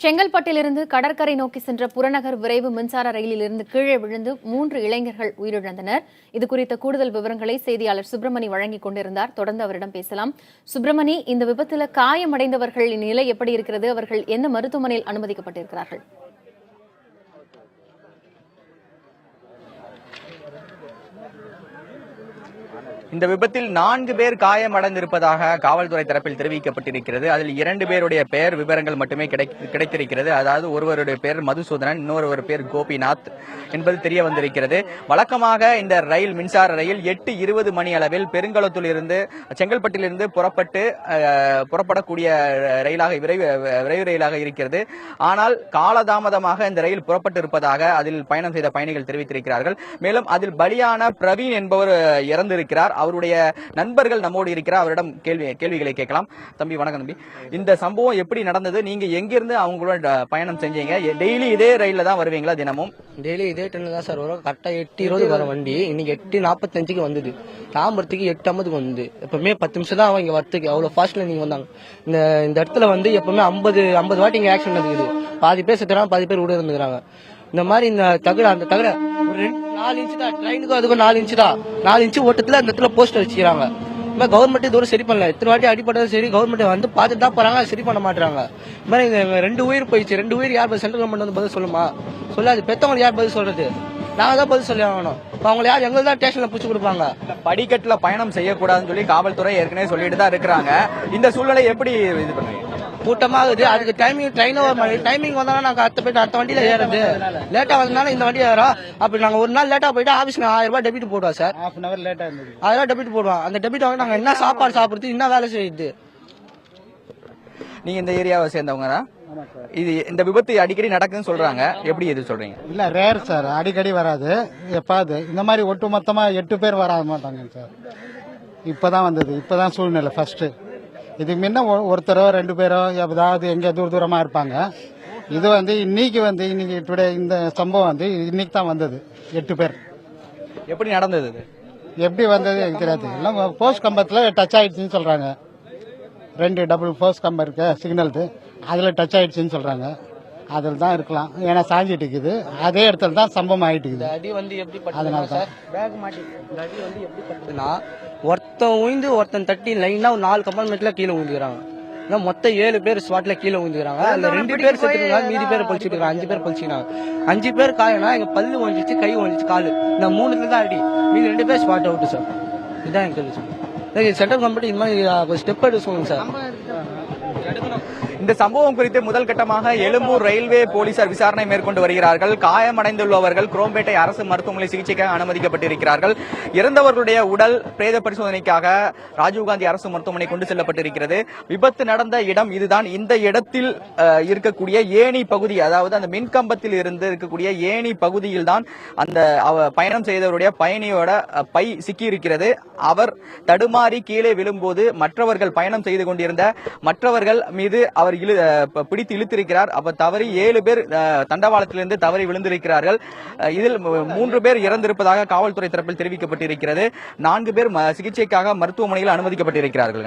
செங்கல்பட்டிலிருந்து கடற்கரை நோக்கி சென்ற புறநகர் விரைவு மின்சார ரயிலிலிருந்து கீழே விழுந்து 3 இளைஞர்கள் உயிரிழந்தனர். இதுகுறித்த கூடுதல் விவரங்களை செய்தியாளர் சுப்பிரமணி வழங்கிக் கொண்டிருந்தார். தொடர்ந்து அவரிடம் பேசலாம். சுப்பிரமணி, இந்த விபத்தில் காயமடைந்தவர்களின் நிலை எப்படி இருக்கிறது? அவர்கள் எந்த மருத்துவமனையில் அனுமதிக்கப்பட்டிருக்கிறார்கள்? இந்த விபத்தில் 4 பேர் காயமடைந்திருப்பதாக காவல்துறை தரப்பில் தெரிவிக்கப்பட்டிருக்கிறது. அதில் 2 பேருடைய பெயர் விவரங்கள் மட்டுமே கிடைத்திருக்கிறது. அதாவது ஒருவருடைய பெயர் மதுசூதனன், இன்னொரு பேர் கோபிநாத் என்பது தெரிய வந்திருக்கிறது. வழக்கமாக இந்த ரயில் மின்சார ரயில் 8:20 மணி அளவில் பெருங்குளத்தூரில் இருந்து செங்கல்பட்டிலிருந்து புறப்படக்கூடிய ரயிலாக விரைவு ரயிலாக இருக்கிறது. ஆனால் காலதாமதமாக இந்த ரயில் புறப்பட்டு இருப்பதாக அதில் பயணம் செய்த பயணிகள் தெரிவித்திருக்கிறார்கள். மேலும் அதில் பலியான பிரவீன் என்பவர் இறந்திருக்கிறார். அவருடைய நண்பர்கள் நம்மோடு இருக்கிறார். அவரிடம் கேள்விகளை கேட்கலாம். தம்பி வணக்கம். தம்பி, இந்த சம்பவம் எப்படி நடந்தது? நீங்க எங்கிருந்து அவங்களோட பயணம் செஞ்சீங்க? டெய்லி இதே ரயில்ல தான் வருவீங்களா? தினமும் டெய்லி இதே ட்ரெயின்ல தான் சார் வரும். கரெக்டா 8:20 வர வண்டி இன்னைக்கு 8:45 வந்தது. தாம்பரத்துக்கு 8:50 வந்தது. எப்பவுமே 10 நிமிஷம் தான் அவங்க வரத்துக்கு. அவ்வளவு ஃபாஸ்ட்ல நீங்க வந்தாங்க. இந்த இடத்துல எப்பவுமே 50 வாட்டி இங்க ஆக்சிடென்ட் நடக்குது. பாதி பேர் செத்துறாங்க, பாதி பேர் உள்ள இருந்துக்கிறாங்க. இந்த மாதிரி இந்த அந்த தகர ஒரு 4 இன்ச்சு தான், ட்ரெயினுக்கும் அதுக்கும் 4 இன்ச்சு தான். 4 இன்ச்சு ஓட்டத்துல அந்த இடத்துல போஸ்டர் வச்சுக்கிறாங்க. கவர்மெண்ட் தூரம் சரி பண்ணல. எத்தனை வாட்டி அடிப்பட்டதும் சரி, கவர்மெண்ட் பார்த்துட்டு தான் போறாங்க, சரி பண்ண மாட்டாங்க. இந்த மாதிரி 2 உயிர் போயிடுச்சு. 2 உயிர் யார் சென்ட்ரல் கவர்மெண்ட் பதில் சொல்லுமா? சொல்லாது. பெத்தவங்க யார் பதில் சொல்றது? நாங்க தான் பதில் சொல்லி ஆகணும். அவங்க யார் எங்களுக்கு தான் ஸ்டேஷன்ல புடிச்சு கொடுப்பாங்க. படிக்கட்டுல பயணம் செய்யக்கூடாதுன்னு சொல்லி காவல்துறை ஏற்கனவே சொல்லிட்டு தான் இருக்கிறாங்க. இந்த சூழ்நிலை எப்படி இது பண்ணுவீங்க? கூட்டமாகுது. அதுக்கு டைமிங் வந்தாலும் நாங்க அடுத்த வண்டியில ஏறது. லேட்டா வந்தனால இந்த வண்டி ஏறோம். அப்படி நாங்க ஒரு நாள் லேட்டா போயிட்டு ஆபீஸ்ல 1000 ரூபாய் டெபிட் போடுவோம் சார். 1000 ரூபாய் டெபிட் போடுவோம். அந்த டெபிட் வாங்க நாங்க என்ன சாப்பாடு சாப்பிடுறது, என்ன வேலை செய்யுது? நீங்க இந்த ஏரியாவை சேர்ந்தவங்க? இந்த விபத்து அடிக்கடி நடக்குதுன்னு சொல்றாங்க. எப்படி எது சொல்றீங்க? இல்ல, ரேர் சார். அடிக்கடி வராது. எப்பாவது இந்த மாதிரி ஒட்டு மொத்தமா 8 பேர் வர மாட்டாங்க சார். இப்பதான் வந்தது. இப்பதான் சூழ்நிலை ஃபர்ஸ்ட். இதுக்கு முன்ன ஒருத்தரோ 2 பேரோ ஏதாவது எங்க தூரமா இருப்பாங்க. இது இன்னைக்கு டுடே இந்த சம்பவம் இன்னைக்கு தான் வந்தது. 8 பேர். எப்படி நடந்தது? எப்படி வந்தது எனக்கு தெரியாது. எல்லாம் போஸ்ட் கம்பத்துல டச் ஆயிடுச்சுன்னு சொல்றாங்க. 2 டபுள் போஸ்ட் கம்பம் இருக்கு சிக்னல், அதுல டச் ஆயிடுச்சுன்னு சொல்றாங்க. அதில் தான் இருக்கலாம். ஏன்னா சாஞ்சிட்டு இருக்குது. அதே இடத்துல தான் சம்பவம் ஆயிட்டு இருக்குது. அடி எப்படி அதனால சார் பேக் மாட்டி இந்த அடி எப்படி பட்டுதுன்னா, ஒருத்தன் உயிந்து ஒருத்தன் தட்டி லைனா 4 கம்பார்ட்மெண்ட்ல கீழே விழுந்துக்கிறாங்க. மொத்தம் 7 பேர் ஸ்பாட்ல கீழே விழுந்துக்கிறாங்க. அதுல 2 பேர் செத்துருக்காங்க, மீதி பேர் பழிச்சுட்டு இருக்காங்க. 5 பேர் பழிச்சுக்கிறாங்க. 5 பேர் காயனா எங்க பல்லு ஒழிஞ்சிச்சு, கை ஒழிஞ்சிச்சு, காலு. இந்த 3 தான் அடி. மீதி 2 பேர் ஸ்பாட் அவுட் சார். இதுதான் எங்க கேள்வி சார். சென்ட்ரல் கவர்மெண்ட் இந்த மாதிரி ஸ்டெப் எடுக்க சொல்லுங்க சார். இந்த சம்பவம் குறித்து முதல் கட்டமாக எழும்பூர் ரயில்வே போலீசார் விசாரணை மேற்கொண்டு வருகிறார்கள். காயமடைந்துள்ளவர்கள் குரோம்பேட்டை அரசு மருத்துவமனை சிகிச்சைக்காக அனுமதிக்கப்பட்டிருக்கிறார்கள். இறந்தவர்களுடைய உடல் பிரேத பரிசோதனைக்காக ராஜீவ்காந்தி அரசு மருத்துவமனை கொண்டு செல்லப்பட்டிருக்கிறது. விபத்து நடந்த இடம் இதுதான். இந்த இடத்தில் இருக்கக்கூடிய ஏணி பகுதி, அதாவது அந்த மின்கம்பத்தில் இருந்து இருக்கக்கூடிய ஏணி பகுதியில் தான் அந்த பயணம் செய்தவருடைய பயணியோட பை சிக்கி இருக்கிறது. அவர் தடுமாறி கீழே விழும்போது மற்றவர்கள் பயணம் செய்து கொண்டிருந்த மற்றவர்கள் மீது அவர் பிடித்து இழுத்திருக்கிறார். அப்ப தவறி 7 பேர் தண்டவாளத்திலிருந்து தவறி விழுந்திருக்கிறார்கள். இதில் 3 பேர் இறந்திருப்பதாக காவல்துறை தரப்பில் தெரிவிக்கப்பட்டிருக்கிறது. 4 பேர் சிகிச்சைக்காக மருத்துவமனையில் அனுமதிக்கப்பட்டிருக்கிறார்கள்.